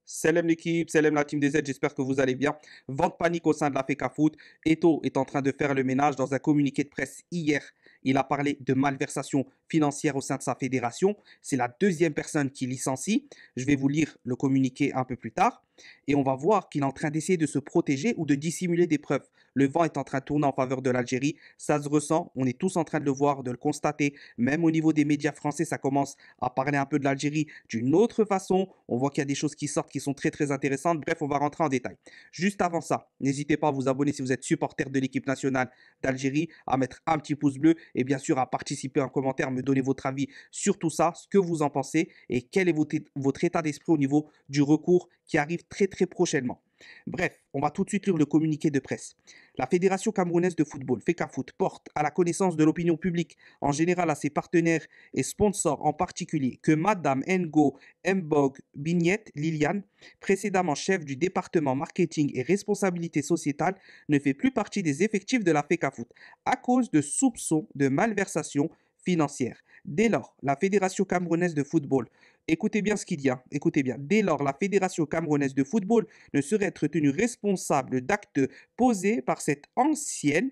Salam l'équipe, salam la team des Z, j'espère que vous allez bien. Vente panique au sein de la FECA Foot. Eto est en train de faire le ménage dans un communiqué de presse hier. Il a parlé de malversation financière au sein de sa fédération. C'est la deuxième personne qui licencie. Je vais vous lire le communiqué un peu plus tard. Et on va voir qu'il est en train d'essayer de se protéger ou de dissimuler des preuves. Le vent est en train de tourner en faveur de l'Algérie. Ça se ressent. On est tous en train de le voir, de le constater. Même au niveau des médias français, ça commence à parler un peu de l'Algérie d'une autre façon. On voit qu'il y a des choses qui sortent qui sont très très intéressantes. Bref, on va rentrer en détail. Juste avant ça, n'hésitez pas à vous abonner si vous êtes supporter de l'équipe nationale d'Algérie, à mettre un petit pouce bleu et bien sûr à participer en commentaire, me donner votre avis sur tout ça, ce que vous en pensez et quel est votre état d'esprit au niveau du recours qui arrive très très prochainement. Bref, on va tout de suite lire le communiqué de presse. La Fédération camerounaise de football, FECAFOOT, porte à la connaissance de l'opinion publique, en général à ses partenaires et sponsors en particulier, que Madame Ngo Mbog Bignette Liliane, précédemment chef du département marketing et responsabilité sociétale, ne fait plus partie des effectifs de la FECAFOOT à cause de soupçons de malversation financière. Dès lors, la Fédération camerounaise de football, écoutez bien ce qu'il dit, écoutez bien, dès lors, la Fédération camerounaise de football ne serait être tenue responsable d'actes posés par cette ancienne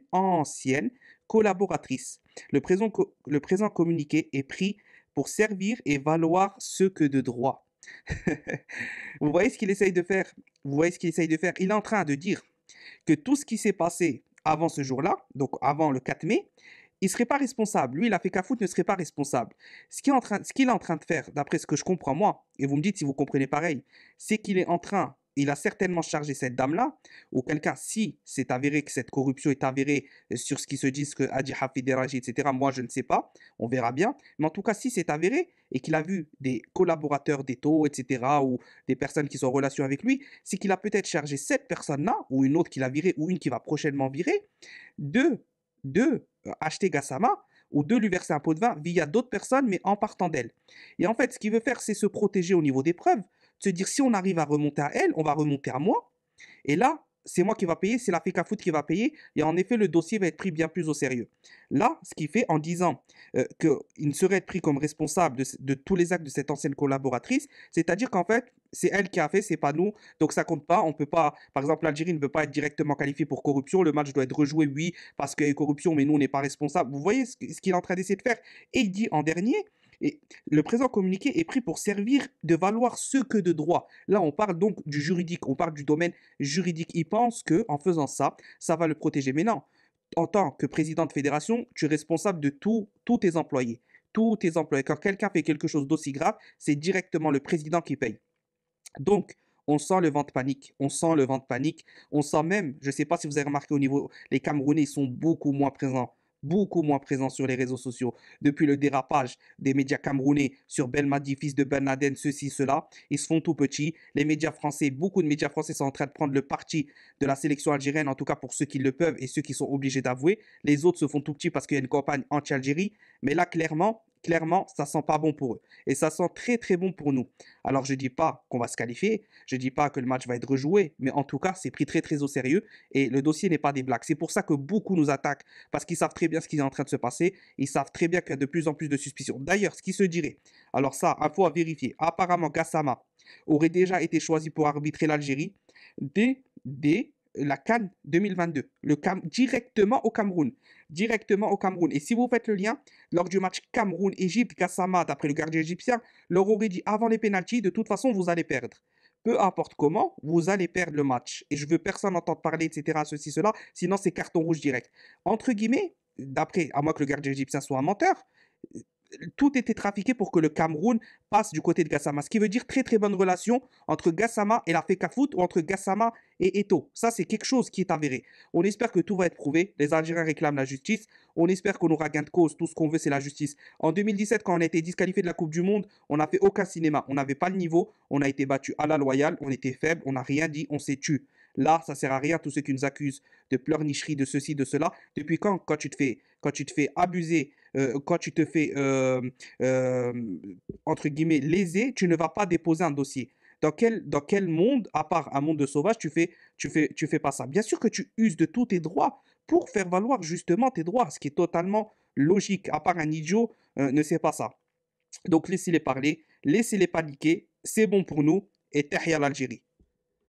collaboratrice. Le présent communiqué est pris pour servir et valoir ce que de droit. Vous voyez ce qu'il essaye de faire? Vous voyez ce qu'il essaye de faire? Il est en train de dire que tout ce qui s'est passé avant ce jour-là, donc avant le 4 mai, il ne serait pas responsable. Lui, la FECAFOOT ne serait pas responsable. Ce qu'il est en train de faire, d'après ce que je comprends moi, et vous me dites si vous comprenez pareil, c'est qu'il est en train, il a certainement chargé cette dame-là, ou quelqu'un, si c'est avéré que cette corruption est avérée sur ce qui se dit, ce que a dit Hafid Eraji, etc., moi je ne sais pas, on verra bien, mais en tout cas, si c'est avéré, et qu'il a vu des collaborateurs d'Eto, etc., ou des personnes qui sont en relation avec lui, c'est qu'il a peut-être chargé cette personne-là, ou une autre qu'il a virée, ou une qui va prochainement virer, de acheter Gassama ou de lui verser un pot de vin via d'autres personnes, mais en partant d'elle. Et en fait, ce qu'il veut faire, c'est se protéger au niveau des preuves, se dire si on arrive à remonter à elle, on va remonter à moi. Et là, c'est moi qui va payer, c'est la FECAFOOT qui va payer, et en effet, le dossier va être pris bien plus au sérieux. Là, ce qu'il fait en disant qu'il ne serait pris comme responsable de tous les actes de cette ancienne collaboratrice, c'est-à-dire qu'en fait, c'est elle qui a fait, c'est pas nous, donc ça compte pas, on peut pas, par exemple, l'Algérie ne peut pas être directement qualifiée pour corruption, le match doit être rejoué, oui, parce qu'il y a eu corruption, mais nous, on n'est pas responsable. Vous voyez ce qu'il est en train d'essayer de faire? Et il dit en dernier, et le présent communiqué est pris pour servir de valoir ce que de droit. Là, on parle donc du juridique, on parle du domaine juridique. Il pense que en faisant ça, ça va le protéger. Mais non, en tant que président de fédération, tu es responsable de tous tes employés. Tous tes employés. Quand quelqu'un fait quelque chose d'aussi grave, c'est directement le président qui paye. Donc, on sent le vent de panique. On sent le vent de panique. On sent même, je ne sais pas si vous avez remarqué au niveau, les Camerounais sont beaucoup moins présents sur les réseaux sociaux. Depuis le dérapage des médias camerounais sur Belmadi, fils de Ben Laden, ceci, cela, ils se font tout petits. Les médias français, beaucoup de médias français sont en train de prendre le parti de la sélection algérienne, en tout cas pour ceux qui le peuvent et ceux qui sont obligés d'avouer. Les autres se font tout petits parce qu'il y a une campagne anti-Algérie. Mais là, clairement, ça sent pas bon pour eux. Et ça sent très très bon pour nous. Alors je dis pas qu'on va se qualifier, je dis pas que le match va être rejoué, mais en tout cas, c'est pris très très au sérieux et le dossier n'est pas des blagues. C'est pour ça que beaucoup nous attaquent parce qu'ils savent très bien ce qui est en train de se passer, ils savent très bien qu'il y a de plus en plus de suspicions. D'ailleurs, ce qui se dirait, alors ça, info à vérifier, apparemment Gassama aurait déjà été choisi pour arbitrer l'Algérie dès la CAN 2022, directement au Cameroun. Directement au Cameroun. Et si vous faites le lien, lors du match Cameroun-Égypte, Gassama, d'après le gardien égyptien, leur aurait dit avant les pénaltys, de toute façon, vous allez perdre. Peu importe comment, vous allez perdre le match. Et je veux personne entendre parler, etc., ceci, cela, sinon c'est carton rouge direct. Entre guillemets, d'après, à moins que le gardien égyptien soit un menteur, tout était trafiqué pour que le Cameroun passe du côté de Gassama. Ce qui veut dire très très bonne relation entre Gassama et la FECAFOOT ou entre Gassama et Eto. Ça, c'est quelque chose qui est avéré. On espère que tout va être prouvé. Les Algériens réclament la justice. On espère qu'on aura gain de cause. Tout ce qu'on veut, c'est la justice. En 2017, quand on a été disqualifié de la Coupe du Monde, on n'a fait aucun cinéma. On n'avait pas le niveau. On a été battu à la loyale. On était faible. On n'a rien dit. On s'est tué. Là, ça sert à rien, tous ceux qui nous accusent de pleurnicherie, de ceci, de cela. Depuis quand tu te fais abuser, quand tu te fais, euh, entre guillemets, léser, tu ne vas pas déposer un dossier. Dans quel monde, à part un monde de sauvages, tu fais pas ça? Bien sûr que tu uses de tous tes droits pour faire valoir justement tes droits, ce qui est totalement logique. À part un idiot, ne sait pas ça. Donc laissez-les parler, laissez-les paniquer, c'est bon pour nous. et Tahia l'Algérie.